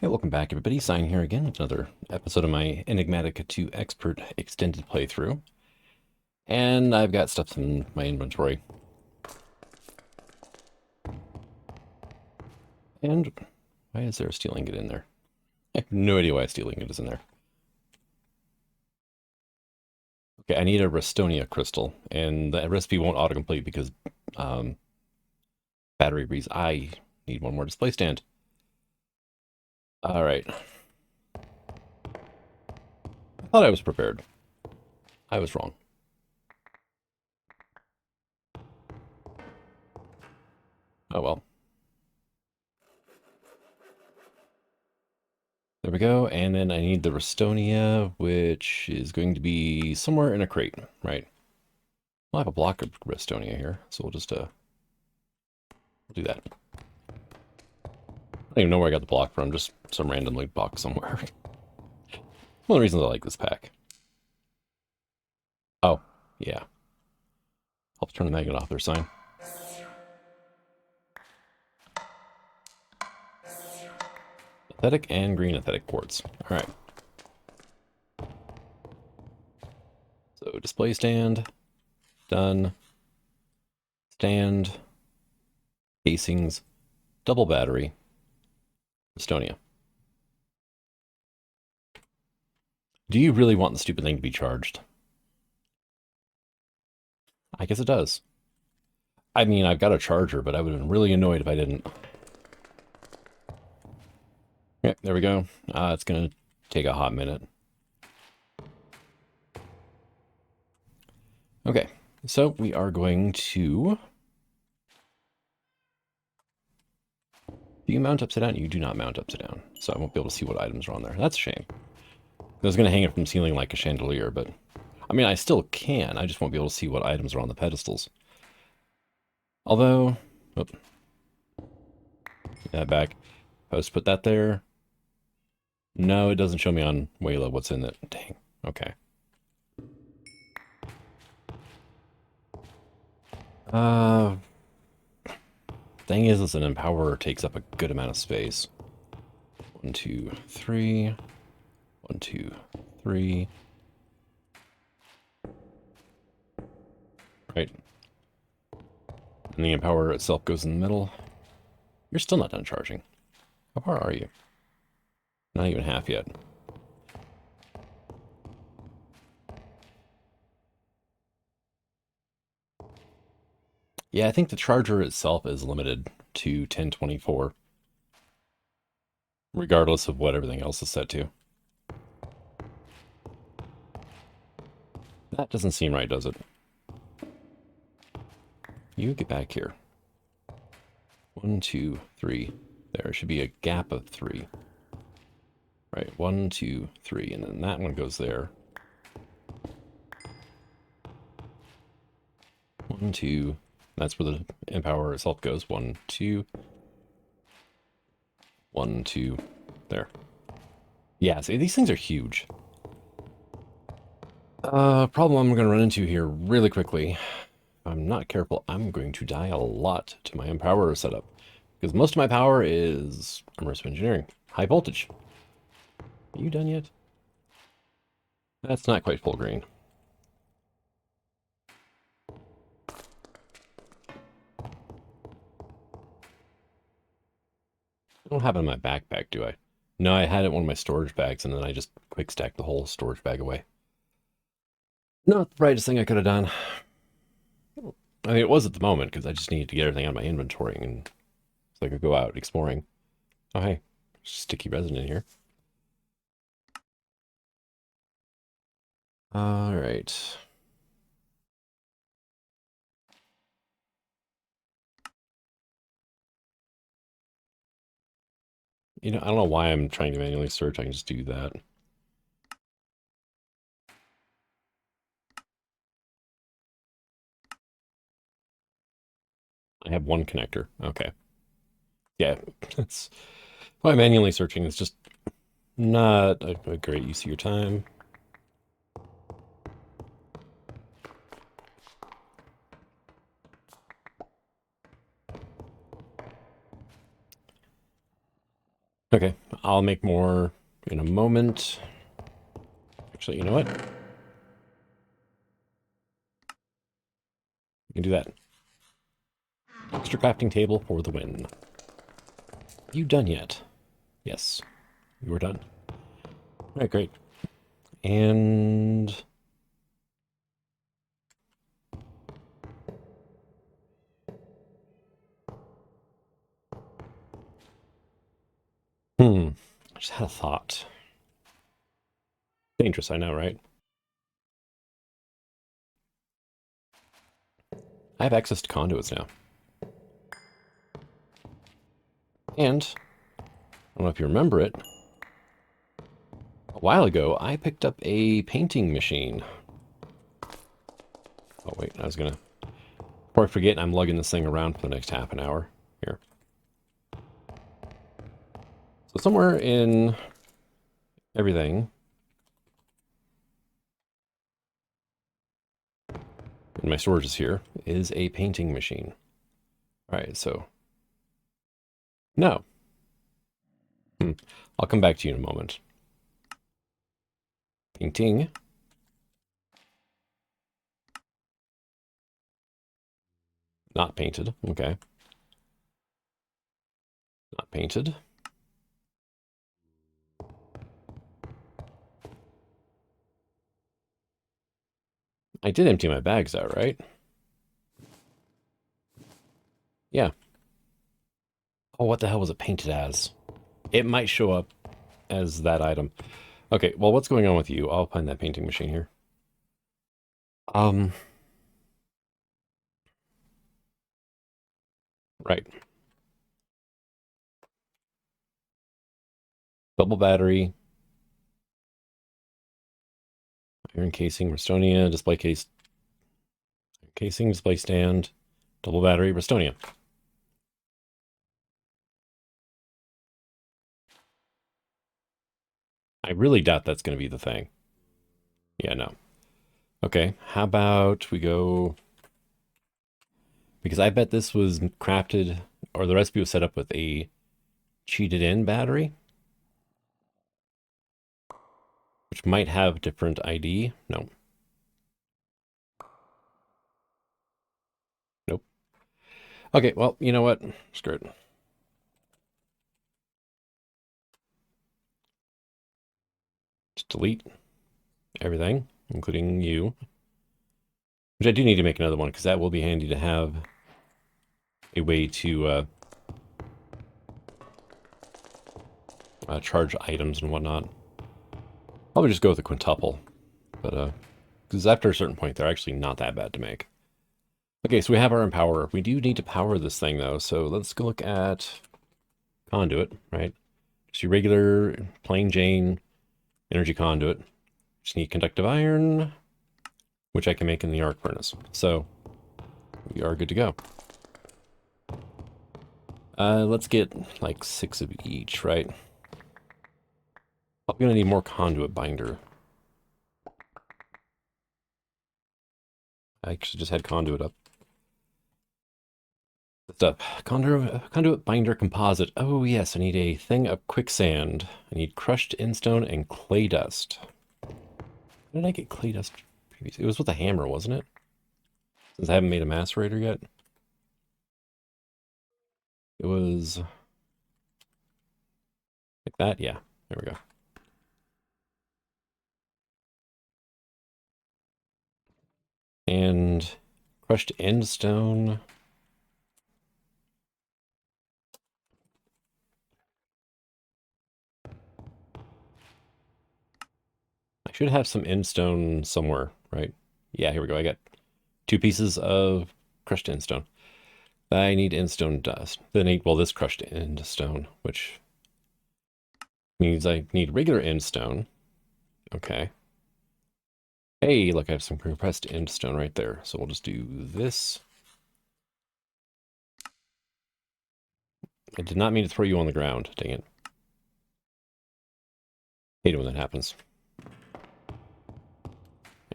Hey, welcome back, everybody. Sign here again with another episode of my Enigmatica 2 Expert Extended playthrough. And I've got stuff in my inventory. And why is there a steel ingot in there? I have no idea why a steel ingot is in there. Okay, I need a Restonia crystal, and the recipe won't autocomplete because battery reasons. I need one more display stand. All right. I thought I was prepared. I was wrong. Oh well. There we go. And then I need the Restonia, which is going to be somewhere in a crate, right? We'll have a block of Restonia here, so we'll just we'll do that. I don't even know where I got the block from, just some random loot box somewhere. One of the reasons I like this pack. Oh, yeah. Helps turn the magnet off their sign. Aesthetic and green aesthetic quartz. Alright. So display stand. Done. Stand. Casings. Double battery. Estonia. Do you really want the stupid thing to be charged? I guess it does. I mean, I've got a charger, but I would have been really annoyed if I didn't. Yeah, there we go. It's going to take a hot minute. Okay, so we are going to... Do you mount upside down? You do not mount upside down, so I won't be able to see what items are on there. That's a shame. I was going to hang it from the ceiling like a chandelier, but... I mean, I still can. I just won't be able to see what items are on the pedestals. Although... Oh, that back. If I was to put that there... No, it doesn't show me on Wayla what's in it. Dang. Okay. Thing is an empowerer takes up a good amount of space. 1, 2, 3. 1, 2, 3. Right. And the empowerer itself goes in the middle. You're still not done charging. How far are you? Not even half yet. Yeah, I think the charger itself is limited to 1024, regardless of what everything else is set to. That doesn't seem right, does it? You get back here. 1, 2, 3. There should be a gap of 3. Right, 1, 2, 3, and then that one goes there. 1, 2. That's where the empower itself goes. 1, 2. 1, 2. There. Yeah, see, these things are huge. Problem I'm going to run into here really quickly. If I'm not careful, I'm going to die a lot to my empower setup. Because most of my power is immersive engineering. High voltage. Are you done yet? That's not quite full green. I don't have it in my backpack, do I? No, I had it in one of my storage bags, and then I just quick stacked the whole storage bag away. Not the brightest thing I could have done. I mean, it was at the moment, because I just needed to get everything out of my inventory, and so I could go out exploring. Oh, hey, sticky resin in here. All right. You know, I don't know why I'm trying to manually search. I can just do that. I have one connector. Okay. Yeah, that's why manually searching is just not a great use of your time. Okay, I'll make more in a moment. Actually, you know what? You can do that. Extra crafting table for the win. You done yet? Yes, you are done. All right, great. And I just had a thought. Dangerous, I know, right? I have access to conduits now. And I don't know if you remember it. A while ago, I picked up a painting machine. Oh, wait, I was gonna... Before I forget, I'm lugging this thing around for the next half an hour. Here. So somewhere in everything, in my storages here, is a painting machine. All right, so... No. I'll come back to you in a moment. Painting. Not painted. Okay. Not painted. I did empty my bags out, right? Yeah. Oh, what the hell was it painted as? It might show up as that item. Okay, well, what's going on with you? I'll find that painting machine here. Um, right. Double battery, iron casing, Restonia, display case, casing, display stand, double battery, Restonia. I really doubt that's going to be the thing. Yeah, no. Okay, how about we go... Because I bet this was crafted, or the recipe was set up with a cheated in battery, which might have different ID. No. Nope. Okay, well, you know what? Screw it. Just delete everything, including you. Which I do need to make another one, because that will be handy to have a way to charge items and whatnot. Probably just go with a quintuple, but because after a certain point, they're actually not that bad to make. Okay, so we have our empower. We do need to power this thing, though, so let's go look at conduit, right? Just your regular plain Jane energy conduit. Just need conductive iron, which I can make in the arc furnace. So we are good to go. Let's get like 6 of each, right? I'm gonna need more conduit binder. I actually just had conduit up. Stuff. Conduit binder composite. Oh yes, I need a thing of quicksand. I need crushed instone and clay dust. When did I get clay dust previously? It was with a hammer, wasn't it? Since I haven't made a macerator yet. It was like that. Yeah, there we go. And crushed endstone. I should have some endstone somewhere, right? Yeah, here we go. I got 2 pieces of crushed endstone. I need endstone dust. Then I need, well, this crushed endstone, which means I need regular endstone. Okay. Hey, look, I have some compressed endstone right there. So we'll just do this. I did not mean to throw you on the ground. Dang it. Hate it when that happens.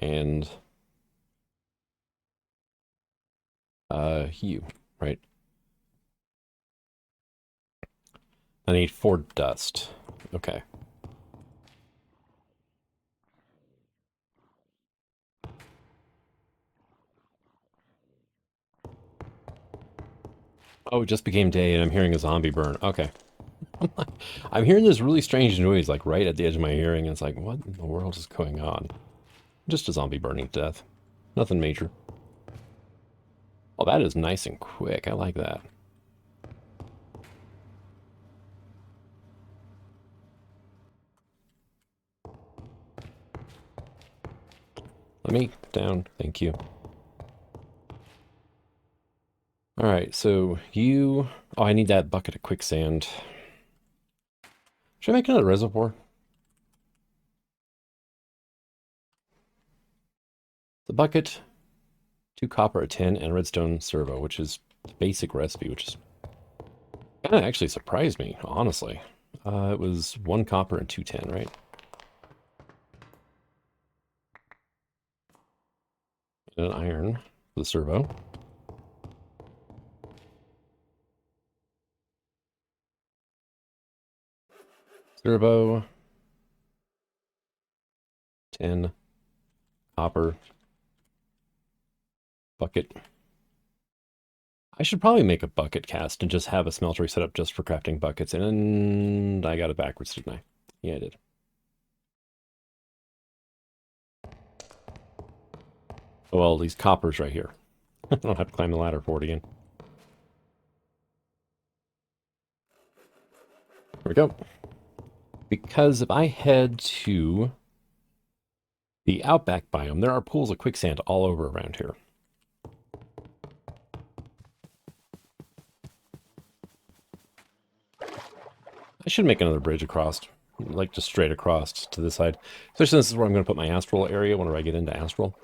And you, right? I need 4 dust. Okay. Oh, it just became day and I'm hearing a zombie burn. Okay. I'm hearing this really strange noise, like right at the edge of my hearing. And it's like, what in the world is going on? Just a zombie burning to death. Nothing major. Oh, that is nice and quick. I like that. Let me down. Thank you. All right, so you... Oh, I need that bucket of quicksand. Should I make another reservoir? The bucket, 2 copper, a tin, and a redstone servo, which is the basic recipe, which is kind of actually surprised me, honestly. It was 1 copper and 2 tin, right? And an iron for the servo. Servo, tin, copper, bucket. I should probably make a bucket cast and just have a smeltery set up just for crafting buckets. And I got it backwards, didn't I? Yeah, I did. Oh, well, these coppers right here. I don't have to climb the ladder for it again. Here we go. Because if I head to the outback biome, there are pools of quicksand all over around here. I should make another bridge across, like just straight across to this side. Especially this is where I'm going to put my astral area whenever I get into astral.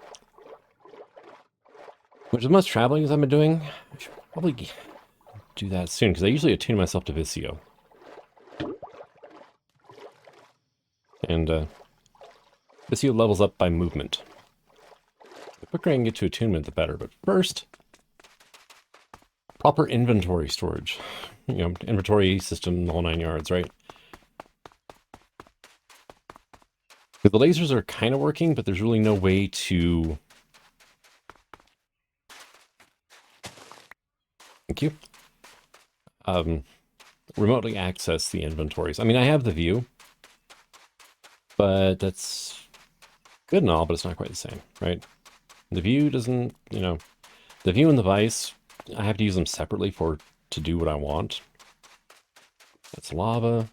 Which as much traveling as I've been doing, I should probably do that soon, because I usually attune myself to Visio. And Visio levels up by movement. The quicker I can get to attunement, the better. But first, proper inventory storage. You know, inventory system, the whole 9 yards, right? The lasers are kind of working, but there's really no way to... Thank you. Remotely access the inventories. I mean, I have the view, but that's good and all, but it's not quite the same, right? The view doesn't, you know, the view and the vice, I have to use them separately to do what I want. That's lava.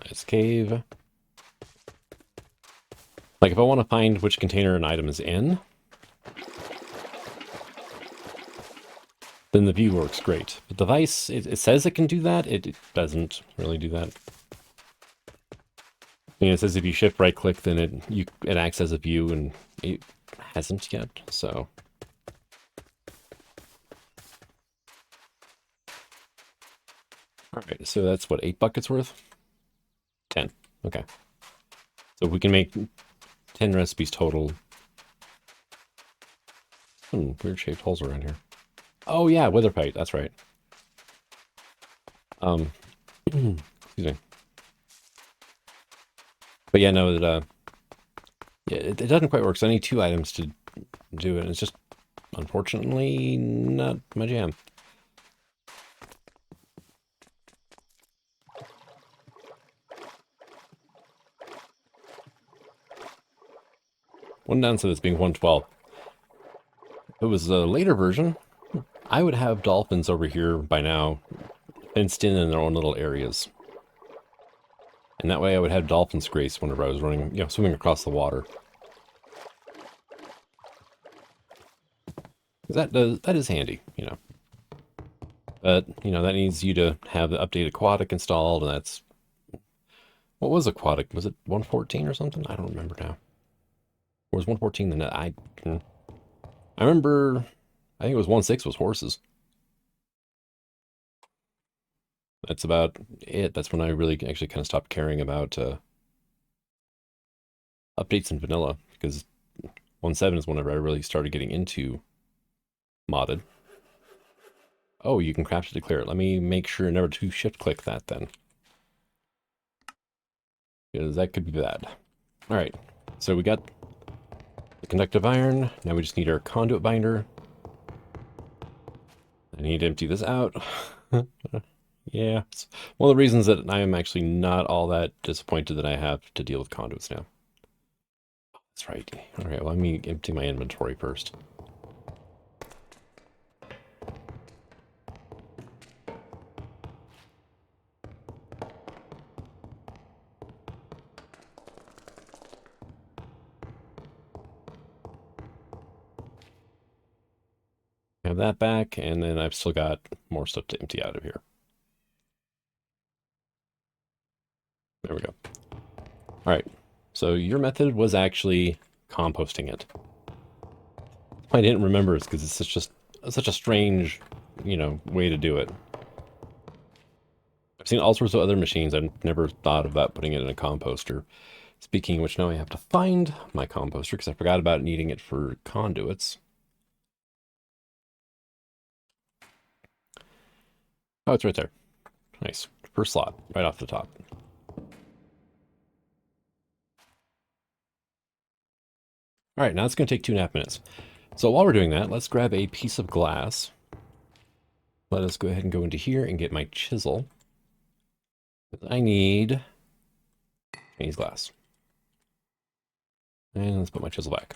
Nice cave. Like if I want to find which container an item is in, then the view works great. But the vice, it says it can do that. It doesn't really do that. I mean, it says if you shift right click, then it acts as a view, and it hasn't yet, so. All right, so that's what, 8 buckets worth? 10, okay. So we can make 10 recipes total. Weird shaped holes around here. Oh yeah, witherpite, that's right. Excuse me. But yeah, no, yeah, it doesn't quite work, so I need 2 items to do it. It's just, unfortunately, not my jam. One downside is being 112. If it was a later version, I would have dolphins over here by now, fenced in their own little areas. And that way I would have dolphins grace whenever I was running, you know, swimming across the water. That is handy, you know. But, you know, that needs you to have the updated aquatic installed, and that's... What was aquatic? Was it 114 or something? I don't remember now. Or was 114 the net? I remember, I think it was 1.6 was horses. That's about it. That's when I really actually kind of stopped caring about updates in vanilla, because 1.7 is whenever I really started getting into modded. Oh, you can craft to declare it. Let me make sure never to shift click that then. Because that could be bad. All right, so we got the conductive iron. Now we just need our conduit binder. I need to empty this out. Yeah, it's one of the reasons that I am actually not all that disappointed that I have to deal with conduits now. That's right. All right, well, let me empty my inventory first. Have that back, and then I've still got more stuff to empty out of here. There we go. All right, so your method was actually composting it. I didn't remember it because it's such a strange, way to do it. I've seen all sorts of other machines. I've never thought about putting it in a composter. Speaking of which, now I have to find my composter because I forgot about needing it for conduits. Oh, it's right there. Nice. First slot, right off the top. All right, now it's going to take 2.5 minutes. So while we're doing that, let's grab a piece of glass. Let us go ahead and go into here and get my chisel. I need Chinese glass. And let's put my chisel back.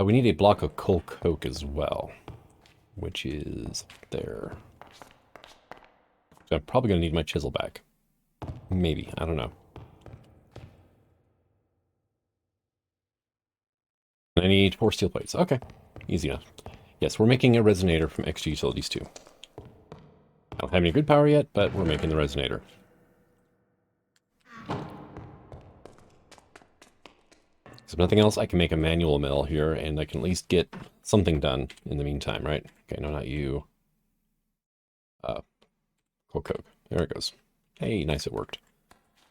We need a block of coal coke as well, which is there. So I'm probably going to need my chisel back. Maybe, I don't know. I need 4 steel plates. Okay, easy enough. Yes, we're making a resonator from extra utilities too. I don't have any grid power yet, but we're making the resonator. So if nothing else, I can make a manual mill here, and I can at least get something done in the meantime, right? Okay, no, not you. Coal coke. There it goes. Hey, nice, it worked.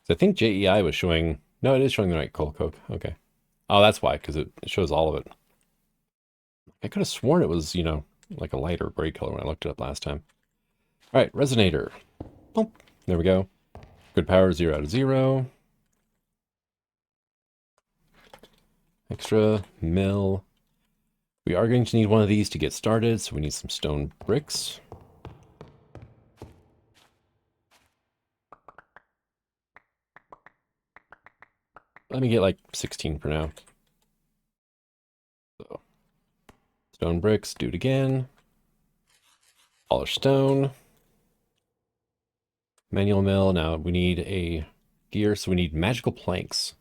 So I think JEI was showing... No, it is showing the right coal coke. Okay. Oh, that's why, because it shows all of it. I could have sworn it was, like a lighter gray color when I looked it up last time. All right, resonator. Boom. There we go. Good power, 0 out of 0. Extra mill. We are going to need one of these to get started, so we need some stone bricks. Let me get like 16 for now. So, stone bricks, do it again. Polished stone. Manual mill. Now we need a gear, so we need magical planks.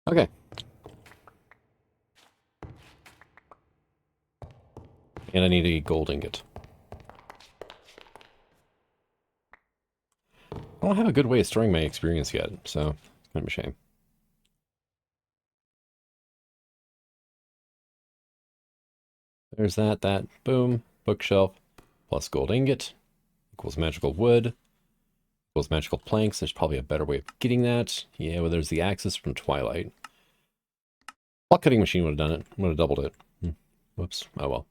Okay. And I need a gold ingot. I don't have a good way of storing my experience yet, so it's kind of a shame. There's that, boom, bookshelf, plus gold ingot, equals magical wood, equals magical planks. There's probably a better way of getting that. Yeah, well, there's the axis from Twilight. Block cutting machine would have done it, would have doubled it. Whoops, oh well.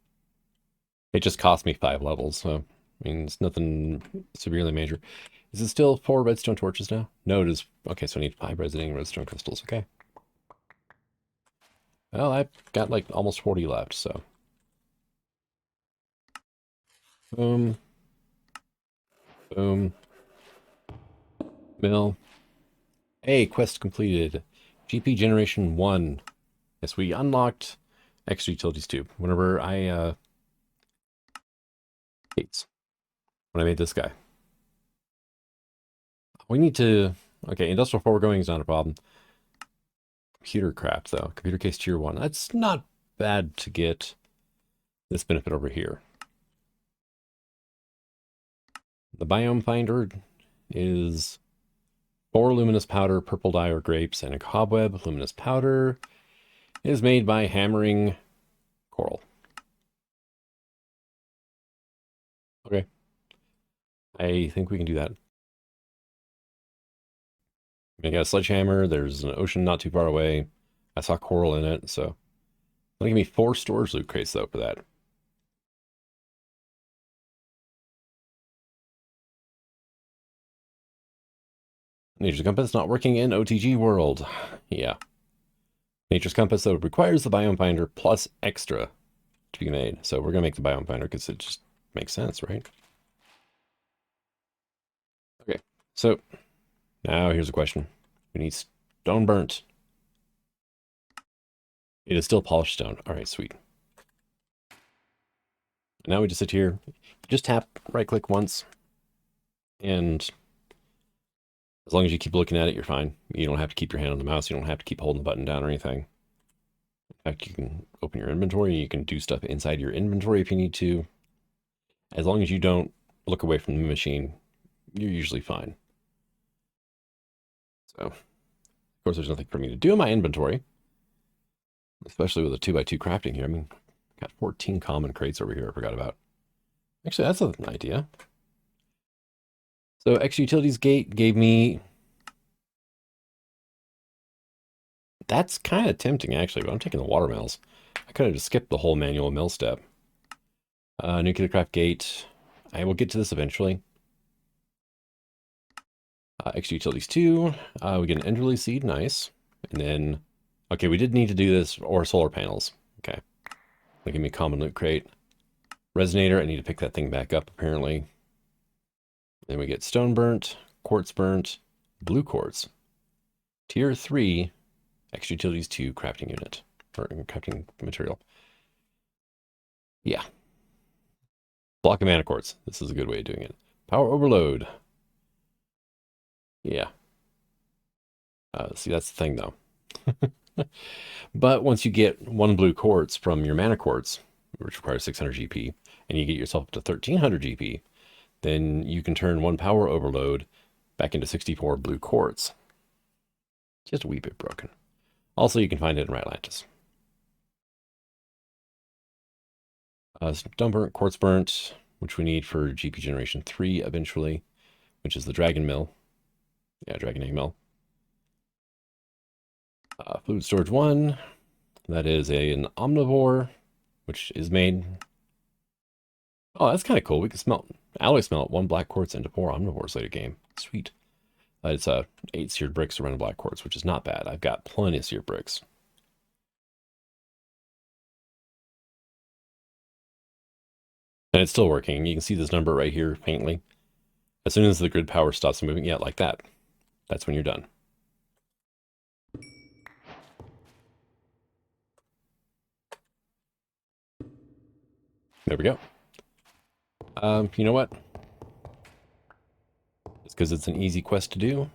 It just cost me 5 levels, so, I mean, it's nothing severely major. Is it still 4 redstone torches now? No, it is. Okay, so I need 5 resonating redstone crystals, okay. Well, I've got like almost 40 left, so. Boom. Boom. Mill. Hey, quest completed. GP generation 1. Yes, we unlocked extra utilities too. Whenever I, gates. When I made this guy. We need to, okay, industrial foregoing is not a problem. Computer craft though. Computer case tier 1. That's not bad to get this benefit over here. The biome finder is 4 luminous powder, purple dye or grapes, and a cobweb. Luminous powder is made by hammering coral. Okay. I think we can do that. I got a sledgehammer. There's an ocean not too far away. I saw coral in it, so that'll give me 4 storage loot crates though for that. Nature's Compass not working in OTG world. Yeah. Nature's Compass, though, requires the Biome Finder plus extra to be made. So we're going to make the Biome Finder because it just makes sense, right? Okay, so now here's a question. We need stone burnt. It is still polished stone. All right, sweet. Now we just sit here, just tap right click once, and as long as you keep looking at it, you're fine. You don't have to keep your hand on the mouse. You don't have to keep holding the button down or anything. In fact, you can open your inventory and you can do stuff inside your inventory if you need to. As long as you don't look away from the machine, you're usually fine. So, of course, there's nothing for me to do in my inventory, especially with a 2x2 crafting here. I mean, got 14 common crates over here I forgot about. Actually, that's an idea. So, extra utilities gate gave me... That's kind of tempting, actually, but I'm taking the water mills. I could have just skipped the whole manual mill step. Nuclear craft gate. I will get to this eventually. Extra utilities 2. We get an enderly seed, nice. And then, okay, we did need to do this, or solar panels. Okay. Give me a common loot crate. Resonator, I need to pick that thing back up, apparently. Then we get stone burnt, quartz burnt, blue quartz. Tier 3, extra utilities 2 crafting unit, or crafting material. Yeah. Block of mana quartz. This is a good way of doing it. Power overload. Yeah. See, that's the thing, though. But once you get 1 blue quartz from your mana quartz, which requires 600 GP, and you get yourself up to 1300 GP, then you can turn 1 power overload back into 64 blue quartz. Just a wee bit broken. Also, you can find it in Ratlantis. Stone burnt, quartz burnt, which we need for GP generation 3 eventually, which is the dragon mill. Yeah, dragon egg mill. Fluid storage 1, that is an omnivore, which is made. Oh, that's kind of cool. We can alloy smelt 1 black quartz into 4 omnivores later game. Sweet. It's 8 seared bricks around a black quartz, which is not bad. I've got plenty of seared bricks. And it's still working. You can see this number right here faintly. As soon as the grid power stops moving, yeah, like that. That's when you're done. There we go. You know what? It's because it's an easy quest to do.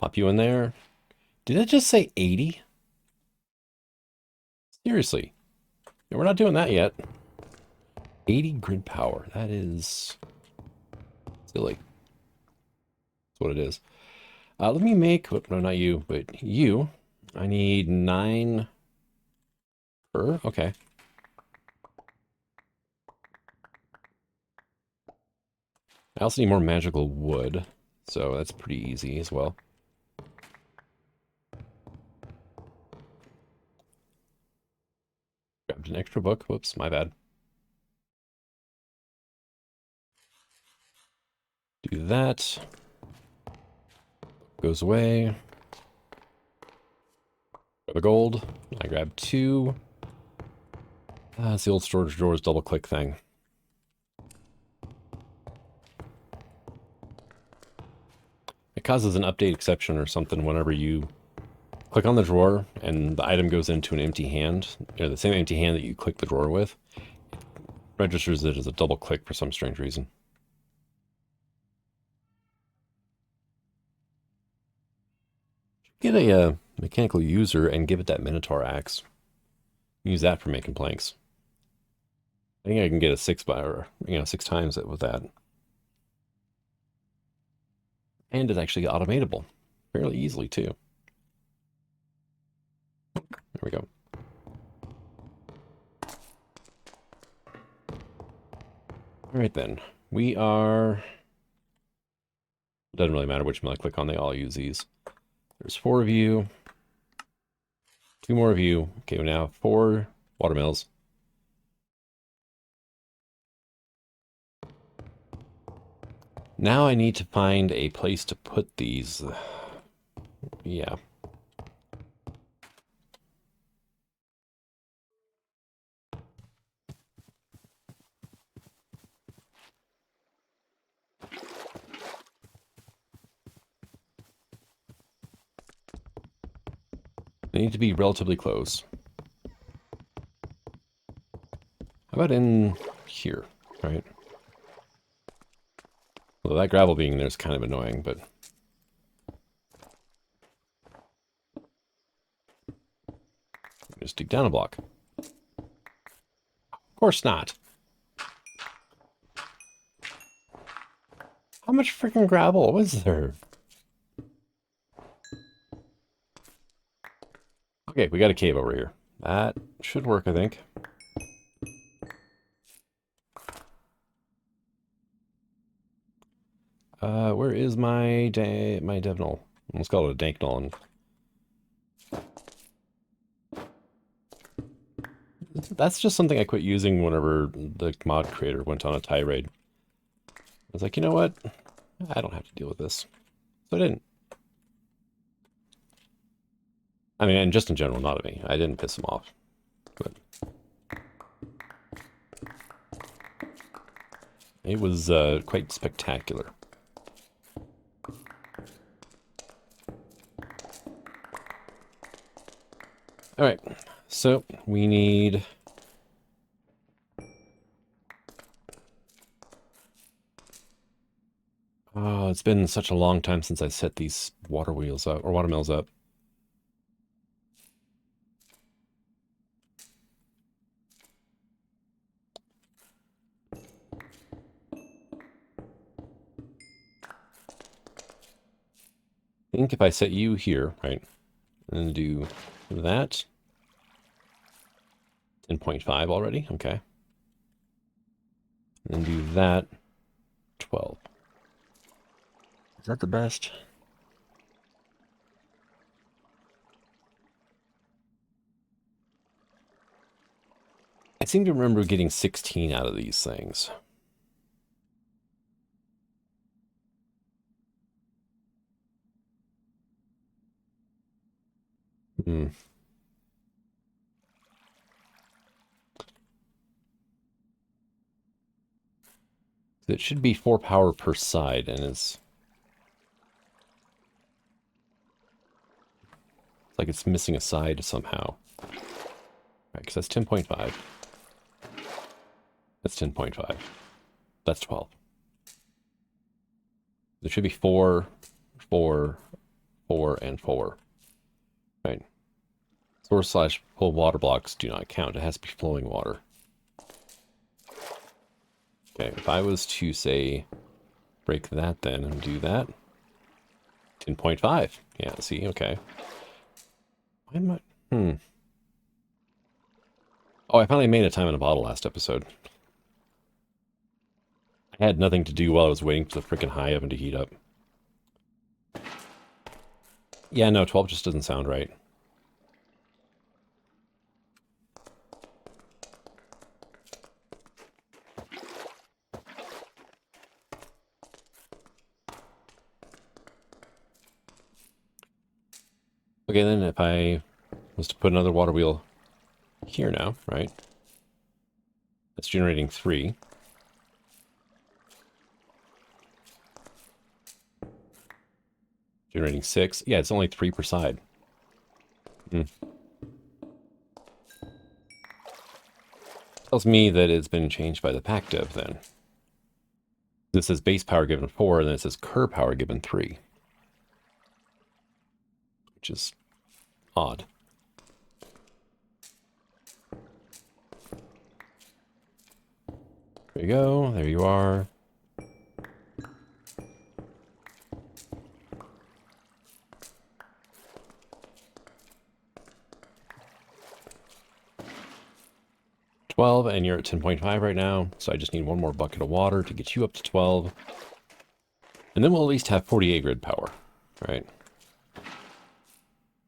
Pop you in there. Did it just say 80? Seriously. Yeah, we're not doing that yet. 80 grid power. That is silly. That's what it is. Let me make, no, not you, but you. I need 9 fur. Okay. I also need more magical wood, so that's pretty easy as well. Grabbed an extra book. Whoops, my bad. Do that. Goes away. Grab a gold. I grab 2. It's the old storage drawers double click thing. It causes an update exception or something whenever you click on the drawer and the item goes into an empty hand, the same empty hand that you click the drawer with, it registers it as a double click for some strange reason. Get a mechanical user and give it that Minotaur axe. Use that for making planks. I think I can get a 6 times it with that. And it's actually automatable fairly easily too. There we go. All right then, we are, doesn't really matter which mill I click on, they all use these. There's 4 of you, 2 more of you. Okay, we now have 4 water mills. Now I need to find a place to put these. Yeah. They need to be relatively close. How about in here, right? Well, that gravel being there is kind of annoying, but... just dig down a block. Of course not. How much freaking gravel was there? Okay, we got a cave over here. That should work, I think. Where is my Devnol? Let's call it a Danknol. That's just something I quit using whenever the mod creator went on a tirade. I was like, you know what? I don't have to deal with this. So I didn't. I mean, and just in general, not at me. I didn't piss him off. But it was quite spectacular. All right, so we need... Oh, it's been such a long time since I set these water wheels up, or water mills up. I think if I set you here, right, and then do that, 10.5 already, okay. And then do that, 12. Is that the best? I seem to remember getting 16 out of these things. Hmm. It should be 4 power per side, and it's like it's missing a side somehow. Right, because that's 10.5. That's 10.5. That's 12. There should be 4, 4, 4, and 4. Right. Source slash pull water blocks do not count. It has to be flowing water. Okay, if I was to say break that then and do that. 10.5. Yeah, see, okay. Why am I... Oh, I finally made a time in a bottle last episode. I had nothing to do while I was waiting for the freaking high oven to heat up. Yeah, no, 12 just doesn't sound right. Okay, then if I was to put another water wheel here now, right? That's generating 3. Generating 6. Yeah, it's only 3 per side. Tells me that it's been changed by the pack dev then. This says base power given 4, and then it says cur power given 3. Which is odd. There you go. There you are. And you're at 10.5 right now, so I just need one more bucket of water to get you up to 12. And then we'll at least have 48 grid power, right?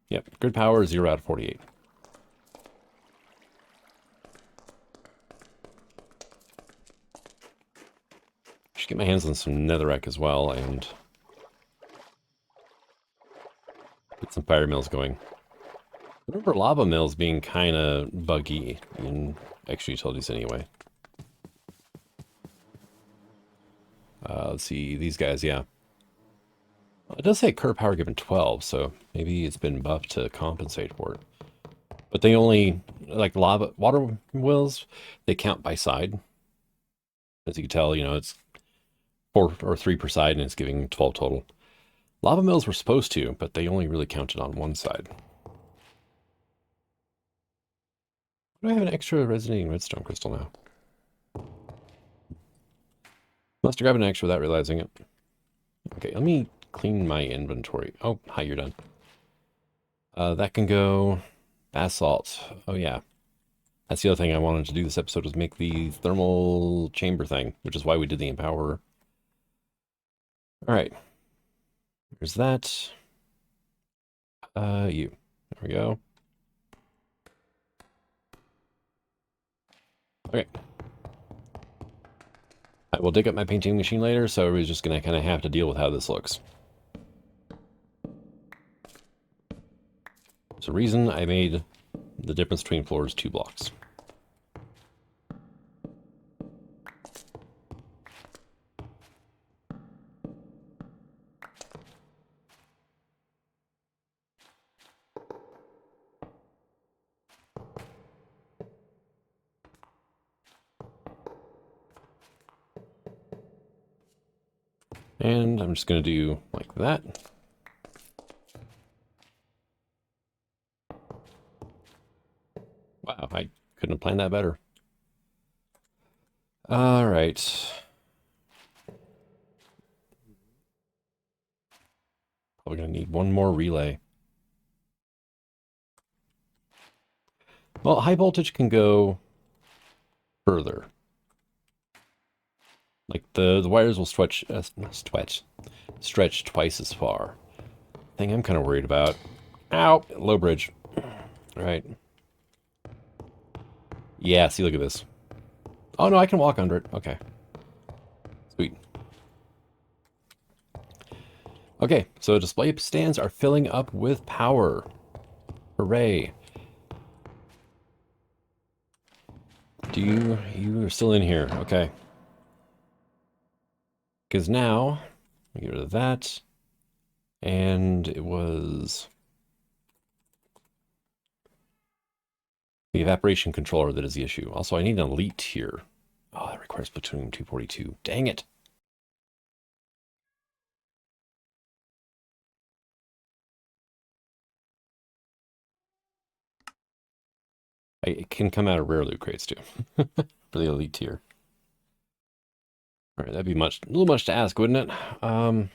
Yep, grid power is 0 out of 48. Should get my hands on some netherrack as well and get some fire mills going. I remember lava mills being kind of buggy in extra utilities anyway. Let's see, these guys, yeah. Well, it does say current power given 12, so maybe it's been buffed to compensate for it. But they only, like water wheels, they count by side. As you can tell, it's 4 or 3 per side, and it's giving 12 total. Lava mills were supposed to, but they only really counted on one side. Do I have an extra resonating redstone crystal now? Must have grabbed an extra without realizing it. Okay, let me clean my inventory. Oh, hi, you're done. That can go basalt. Oh, yeah. That's the other thing I wanted to do this episode was make the thermal chamber thing, which is why we did the empower. All right. There's that. You. There we go. Okay. I will dig up my painting machine later, so we're just going to kind of have to deal with how this looks. There's a reason I made the difference between floors 2 blocks. And I'm just going to do like that. Wow, I couldn't have planned that better. All right. Probably going to need one more relay. Well, high voltage can go further. Like the wires will stretch twice as far. Thing I'm kind of worried about. Ow, low bridge. All right. Yeah, see, look at this. Oh no, I can walk under it. Okay. Sweet. Okay, so display stands are filling up with power. Hooray. You are still in here. Okay. Because now, we get rid of that. And it was the evaporation controller that is the issue. Also, I need an elite here. Oh, that requires plutonium 242. Dang it. It can come out of rare loot crates too. For the elite tier. All right, that'd be a little much to ask, wouldn't it?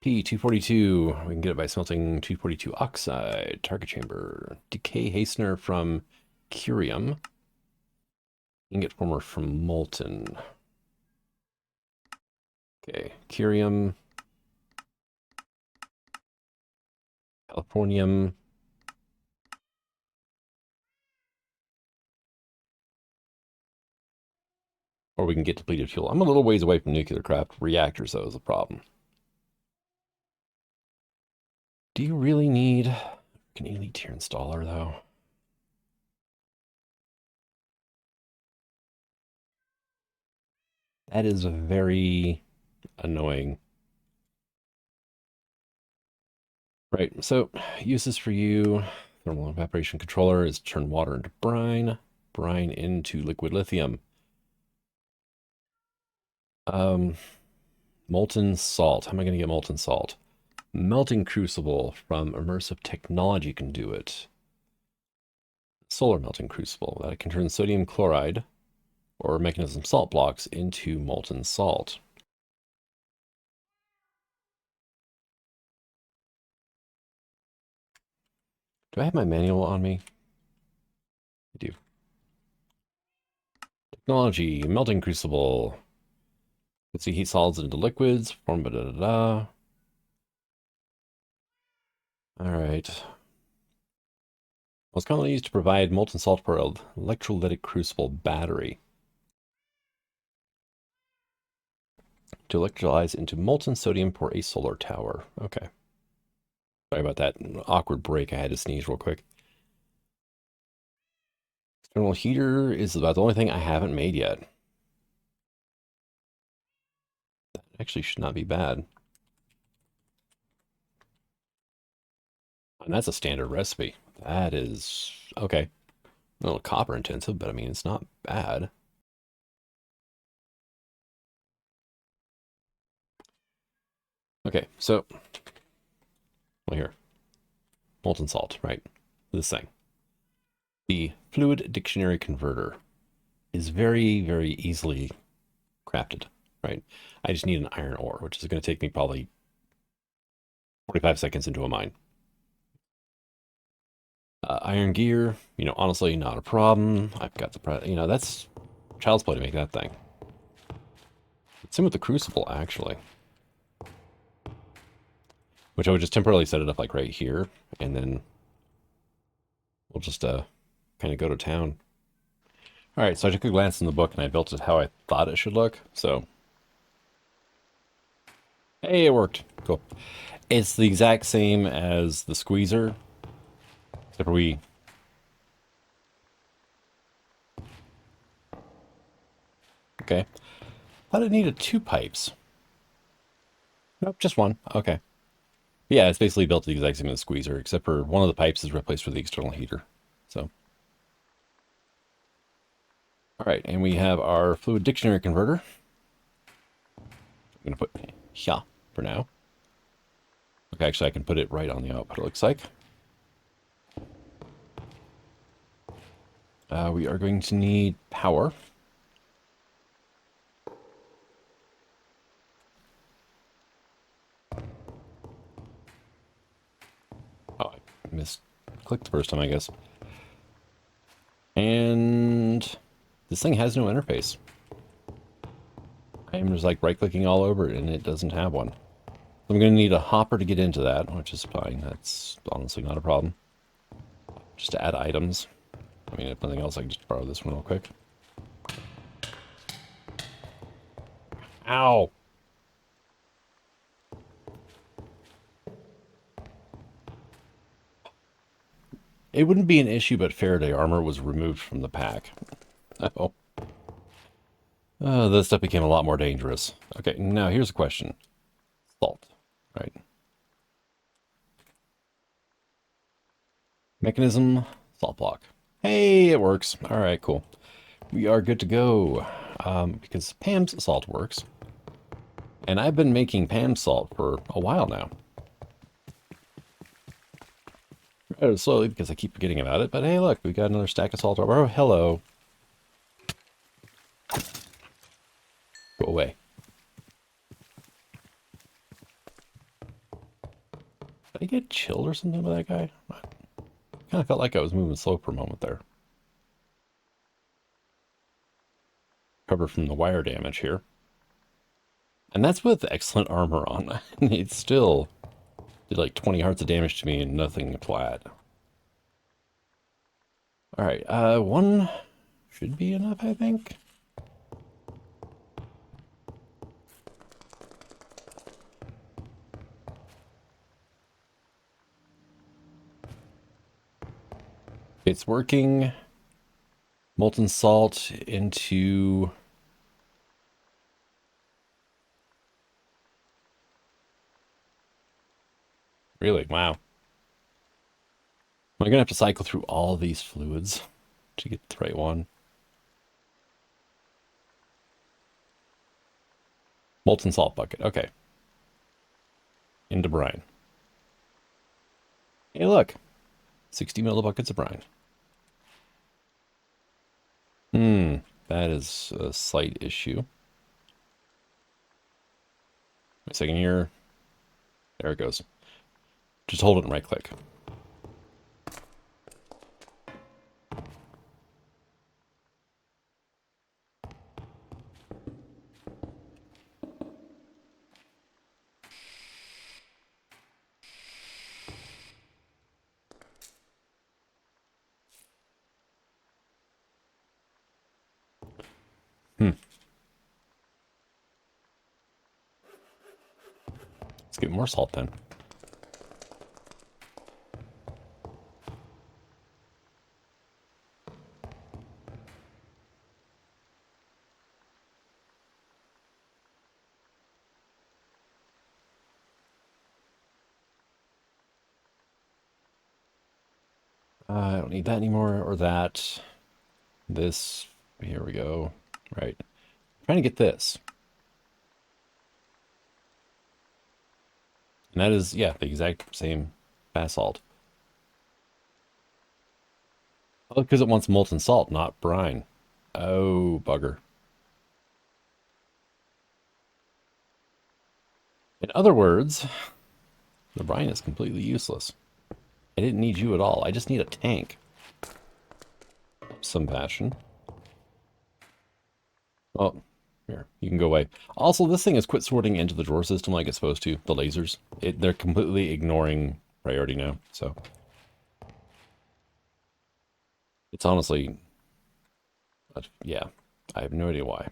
P242, we can get it by smelting 242 oxide, target chamber, decay hastener from curium, ingot former from molten. Okay, curium, californium, or we can get depleted fuel. I'm a little ways away from nuclear craft reactors, though, is a problem. Do you really need an elite tier installer, though? That is very annoying. Right, so uses for you, thermal evaporation controller is turn water into brine, brine into liquid lithium. Molten salt. How am I going to get molten salt? Melting crucible from immersive technology can do it. Solar melting crucible. That can turn sodium chloride or mechanism salt blocks into molten salt. Do I have my manual on me? I do. Technology, melting crucible. Let's see, heat solids into liquids, form da da da. All right. Most commonly used to provide molten salt for electrolytic crucible battery. to electrolyze into molten sodium for a solar tower. Okay. Sorry about that awkward break. I had to sneeze real quick. External heater is about the only thing I haven't made yet. That actually should not be bad. And that's a standard recipe. That is okay. A little copper intensive, but I mean, it's not bad. Okay, so, well, here, molten salt, right? This thing. The fluid dictionary converter is very, very easily crafted, right? I just need an iron ore, which is going to take me probably 45 seconds into a mine. Iron gear, honestly, not a problem. I've got the, that's child's play to make that thing. Same with the crucible, actually. Which I would just temporarily set it up like right here, and then we'll just kind of go to town. All right, so I took a glance in the book and I built it how I thought it should look. So, hey, it worked. Cool. It's the exact same as the squeezer, except for we. Okay. Thought it needed two pipes. Nope, just one. Okay. Yeah, it's basically built the exact same as the squeezer, except for one of the pipes is replaced for the external heater. So. All right, and we have our fluid dictionary converter. I'm going to put yeah for now. Okay, actually, I can put it right on the output, it looks like. We are going to need power. Oh, I misclicked the first time, I guess. And this thing has no interface. I am just like right-clicking all over it, and it doesn't have one. I'm going to need a hopper to get into that, which is fine. That's honestly not a problem. Just to add items. I mean, if nothing else, I can just borrow this one real quick. Ow! It wouldn't be an issue, but Faraday armor was removed from the pack. Oh. This stuff became a lot more dangerous. Okay, now here's a question. Salt, right? Mechanism, salt block. Hey, it works. All right, cool. We are good to go. Because Pam's salt works. And I've been making Pam's salt for a while now. Rather slowly because I keep forgetting about it. But hey, look, we got another stack of salt. Oh, hello. Go away. Did I get chilled or something by that guy? I kind of felt like I was moving slow for a moment there. Cover from the wire damage here. And that's with excellent armor on. It still did like 20 hearts of damage to me and nothing flat. All right, one should be enough, I think. It's working. Molten salt into... Really? Wow. Am I gonna have to cycle through all these fluids to get the right one? Molten salt bucket. Okay. Into brine. Hey, look. 60 millibuckets of brine. That is a slight issue. Wait a second here. There it goes. Just hold it and right click. Hmm. get more salt then. I don't need that anymore, or that. This, here we go. Right. I'm trying to get this. And that is, yeah, the exact same basalt. Oh, because it wants molten salt, not brine. Oh, bugger. In other words, the brine is completely useless. I didn't need you at all. I just need a tank. Some passion. Oh, here, you can go away. Also, this thing has quit sorting into the drawer system like it's supposed to. The lasers. They're completely ignoring priority now, so. It's honestly, yeah, I have no idea why.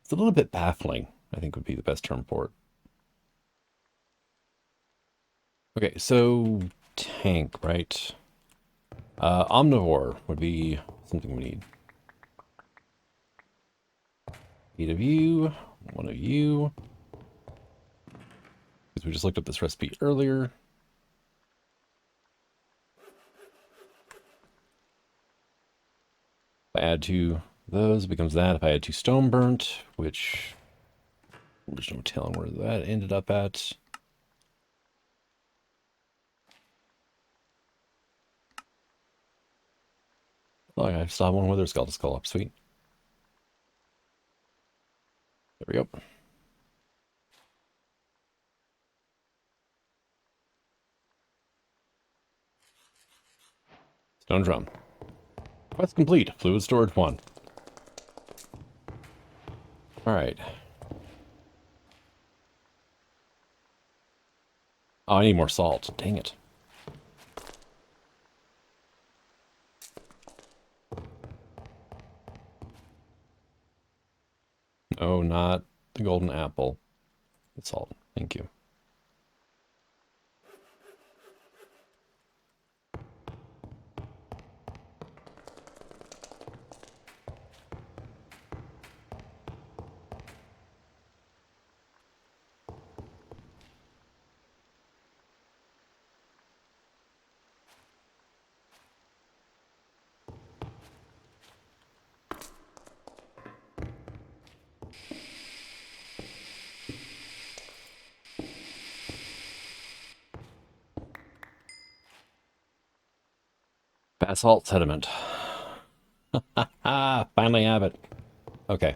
It's a little bit baffling, I think would be the best term for it. Okay, so tank, right? Omnivore would be something we need. 8 of you, 1 of you. Because we just looked up this recipe earlier. If I add 2 those, it becomes that. If I add 2 stone burnt, which there's no telling where that ended up at. Oh, I still have 1 wither skull to skull up. Sweet. There we go. Stone drum. Quest complete. Fluid storage 1. All right. Oh, I need more salt. Dang it. Oh, not the golden apple. It's salt. Thank you. Basalt sediment. Finally have it. Okay.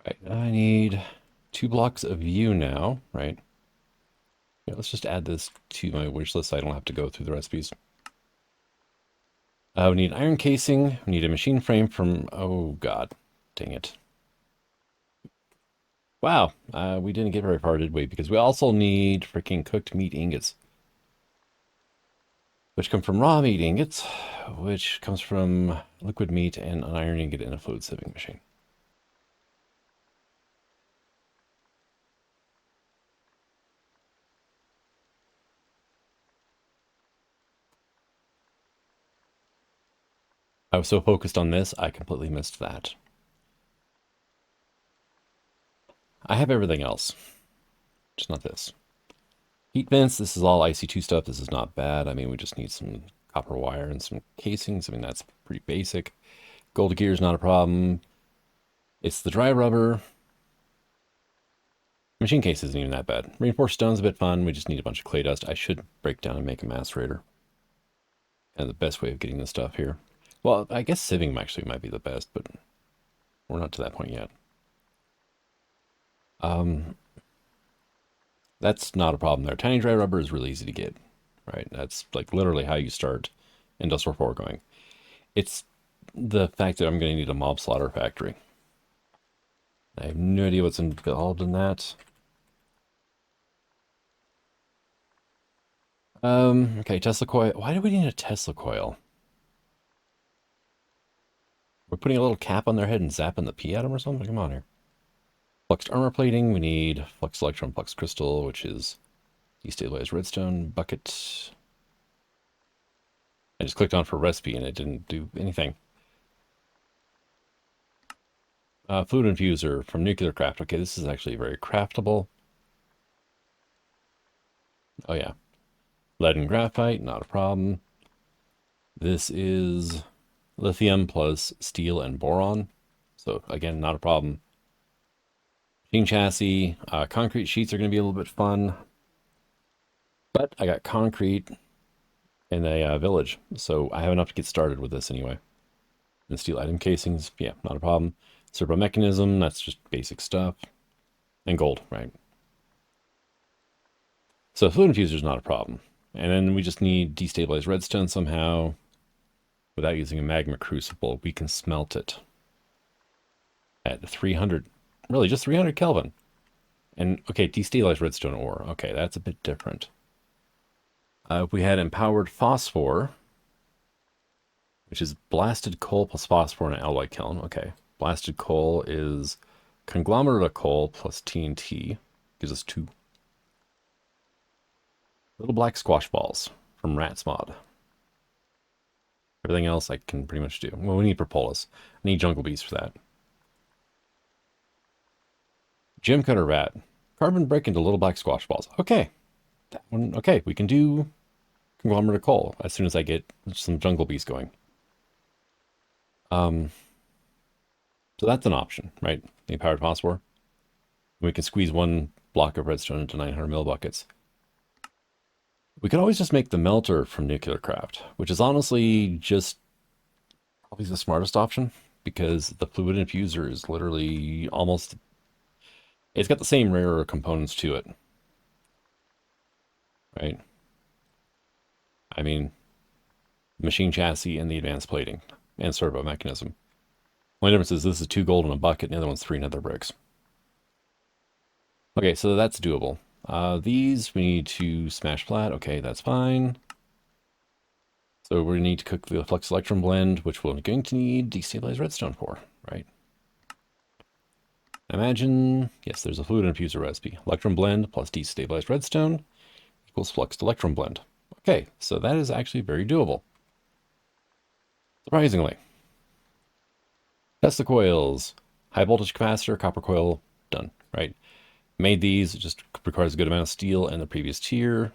Right. I need 2 blocks of you now, right? Yeah, let's just add this to my wish list so I don't have to go through the recipes. We need iron casing. We need a machine frame from... Oh, God. Dang it. Wow. We didn't get very far, did we? Because we also need freaking cooked meat ingots. Which come from raw meat ingots, which comes from liquid meat and an iron ingot in a fluid sieving machine. I was so focused on this, I completely missed that. I have everything else, just not this. Heat vents, this is all IC2 stuff. This is not bad. I mean, we just need some copper wire and some casings. I mean, that's pretty basic. Gold gear is not a problem. It's the dry rubber. Machine case isn't even that bad. Reinforced stone's a bit fun. We just need a bunch of clay dust. I should break down and make a macerator. And the best way of getting this stuff here. Well, I guess sieving actually might be the best, but we're not to that point yet. That's not a problem there. Tiny dry rubber is really easy to get, right? That's like literally how you start Industrial 4 going. It's the fact that I'm going to need a mob slaughter factory. I have no idea what's involved in that. Okay, Tesla coil. Why do we need a Tesla coil? We're putting a little cap on their head and zapping the pee at them or something? Come on here. Fluxed armor plating, we need flux electron, flux crystal, which is destabilized redstone bucket. I just clicked on for recipe and it didn't do anything. Fluid infuser from nuclear craft. Okay, this is actually very craftable. Oh yeah. Lead and graphite, not a problem. This is lithium plus steel and boron. So again, not a problem. Machine chassis, concrete sheets are going to be a little bit fun. But I got concrete in a village, so I have enough to get started with this anyway. And steel item casings, yeah, not a problem. Servo mechanism, that's just basic stuff. And gold, right? So fluid infuser is not a problem. And then we just need destabilized redstone somehow. Without using a magma crucible, we can smelt it at 300, really just 300 Kelvin. And okay, destabilized redstone ore. Okay, that's a bit different. If we had empowered phosphor, which is blasted coal plus phosphor in an alloy kiln. Okay, blasted coal is conglomerate of coal plus TNT. Gives us 2. Little black squash balls from Rat's Mod. Everything else I can pretty much do. Well, we need propolis. I need jungle bees for that. Gem cutter rat. Carbon brick into little black squash balls. Okay. That one, okay, we can do conglomerate of coal as soon as I get some jungle bees going. So that's an option, right? The empowered phosphor. We can squeeze 1 block of redstone into 900 mil buckets. We could always just make the melter from nuclear craft, which is honestly just probably the smartest option because the fluid infuser is literally almost, it's got the same rare components to it, right? I mean, machine chassis and the advanced plating and servo mechanism. Only difference is this is 2 gold in a bucket and the other one's 3 nether bricks. Okay, so that's doable. These we need to smash flat. Okay, that's fine. So we need to cook the flux electron blend, which we're going to need destabilized redstone for, right? Imagine, yes, there's a fluid infuser recipe. Electron blend plus destabilized redstone equals fluxed electron blend. Okay, so that is actually very doable. Surprisingly. Tesla coils, high voltage capacitor, copper coil, done, right? Made these, it just requires a good amount of steel in the previous tier.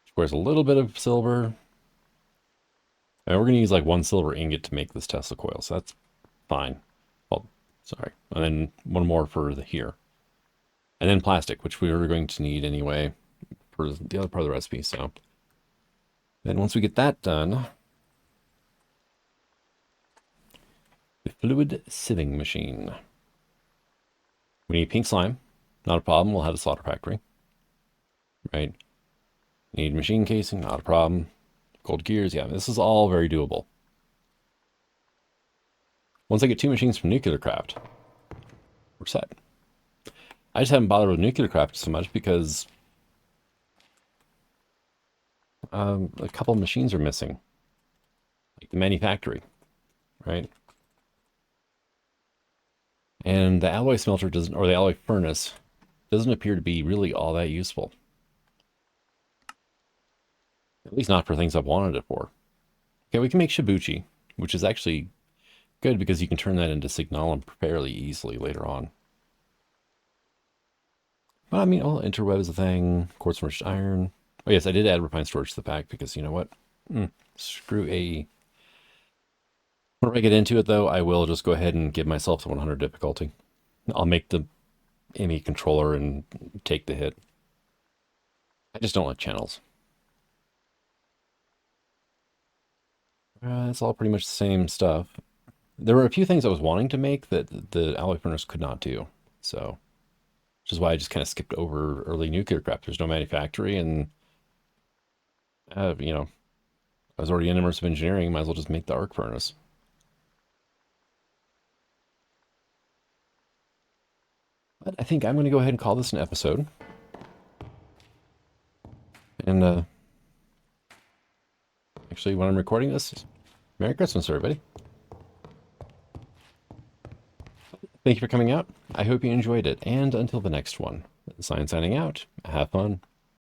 Requires a little bit of silver. And we're going to use like 1 silver ingot to make this Tesla coil, so that's fine. Well, sorry. And then 1 more for the here. And then plastic, which we are going to need anyway for the other part of the recipe. So then once we get that done, the fluid sieving machine. We need pink slime. Not a problem. We'll have a slaughter factory. Right. Need machine casing. Not a problem. Gold gears. Yeah, this is all very doable. Once I get 2 machines from nuclear craft, we're set. I just haven't bothered with nuclear craft so much because a couple of machines are missing. Like the manufactory, right? And the alloy smelter doesn't, or the alloy furnace, doesn't appear to be really all that useful. At least not for things I've wanted it for. Okay, we can make shibuchi, which is actually good because you can turn that into signalum fairly easily later on. But I mean, oh, interweb is a thing. Quartz enriched iron. Oh yes, I did add refined storage to the pack because you know what? Screw AE. When I get into it though, I will just go ahead and give myself the 100 difficulty. I'll make the ME controller and take the hit. I just don't like channels. It's all pretty much the same stuff. There were a few things I was wanting to make that the alloy furnace could not do. So, which is why I just kind of skipped over early nuclear craft. There's no manufactory and, you know, I was already in immersive engineering. Might as well just make the arc furnace. But I think I'm going to go ahead and call this an episode. And actually, when I'm recording this, Merry Christmas, everybody. Thank you for coming out. I hope you enjoyed it. And until the next one, signing out. Have fun.